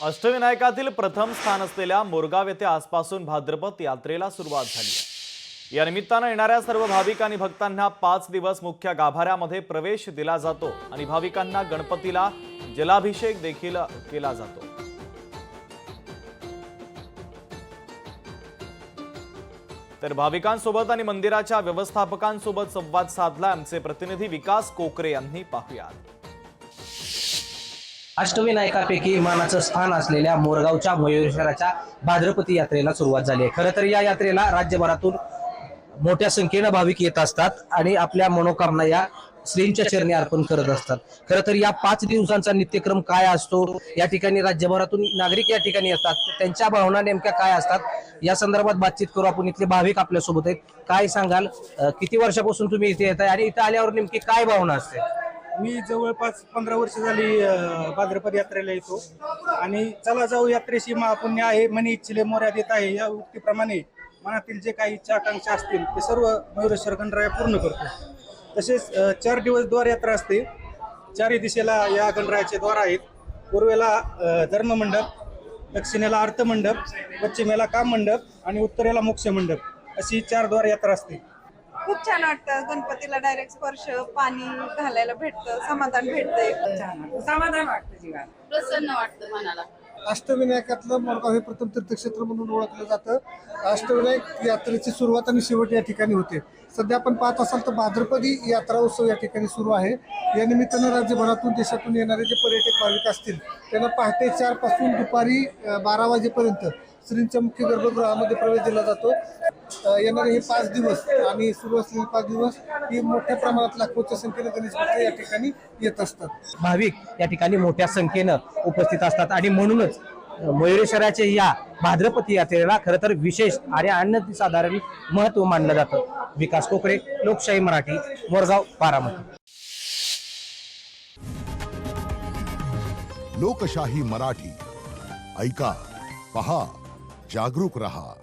अष्टविनायकातील प्रथम स्थान असलेल्या मोरगाव येथे आजपासून भाद्रपद यात्रेला सुरुवात झाली आहे। या निमित्ताने येणाऱ्या सर्व भाविक आणि भक्तांना 5 दिवस मुख्य गाभाऱ्यामध्ये प्रवेश दिला जातो आणि भाविकांना गणपतीला जलाभिषेक देखील केला जातो। तर भाविकांसोबत आणि मंदिराच्या व्यवस्थापकांसोबत संवाद साधला आमचे प्रतिनिधी विकास कोकरे यांनी। पाहुयात। अष्टविनायकापैकी मानाचं स्थान असलेल्या मोरगावच्या मयूरेश्वराच्या भाद्रपदी यात्रेला सुरुवात झाली आहे। खरं तर या यात्रेला राज्यभरातून मोठ्या संख्येने भाविक येत असतात आणि आपल्या मनोकामना या श्रींच्या चरणी अर्पण करत असतात। खरं तर या 5 दिवसांचा नित्यक्रम काय असतो, या ठिकाणी राज्यभरातून नागरिक या ठिकाणी येतात, त्यांच्या भावना नेमक्या काय असतात या संदर्भात बातचीत करू आपण। इथले भाविक आपल्या सोबत आहेत, काय सांगाल, किती वर्षापासून तुम्ही इथे येताय आणि इथे आल्यावर नेमकी काय भावना असते? मी जवळपास 15 वर्ष झाली भाद्रपद यात्रेला येतो आणि चला जाऊ यात्रेशी महापुण्य आहे, मनी इच्छिले मोऱ्यात येत आहे या उक्तीप्रमाणे मनातील जे काही इच्छा आकांक्षा असतील ते सर्व मयूरेश्वर गणराया पूर्ण करतो। तसेच 4 दिवस द्वार यात्रा असते। 4ही दिशेला या गणरायाचे द्वार आहेत। पूर्वेला धर्ममंडप, दक्षिणेला अर्थमंडप, पश्चिमेला काम मंडप आणि उत्तरेला मोक्ष मंडप अशी 4 द्वार यात्रा असते। खूप छान वाटतं, गणपतीला डायरेक्ट स्पर्श पाणी घालायला भेटतं, समाधान भेटतं, समाधान वाटतं, जीवाला प्रसन्न वाटतं मनाला। अष्टविनायकातलं मोरगाव हे प्रथम तीर्थक्षेत्र म्हणून ओळखलं जातं। अष्टविनायक यात्रेची सुरुवात आणि शेवट या ठिकाणी होते। सध्या आपण पाहत असाल तर भाद्रपदी यात्रा उत्सव या ठिकाणी सुरू आहे। या निमित्तानं राज्यभरातून देशातून येणारे जे पर्यटक भाविक असतील त्यांना पहाटे 4 पासून दुपारी 12 वाजेपर्यंत श्रींच्या मुख्य गर्भगृहामध्ये प्रवेश दिला जातो। येणारे हे 5 दिवस आणि सुरू असलेले 5 दिवस ही मोठ्या प्रमाणात लाखोच्या संख्येने गणेश भक्त या ठिकाणी येत असतात। भाविक या ठिकाणी मोठ्या संख्येनं उपस्थित असतात आणि म्हणूनच मयूरेश्वराच्या या भाद्रपदी यात्रेला खरं तर विशेष आणि अनन्यसाधारण महत्व मानलं जातं। विकास कोकरे, लोकशाही मराठी, मोरगाव, बारामती। लोकशाही मराठी ऐका, पहा, जागरूक रहा।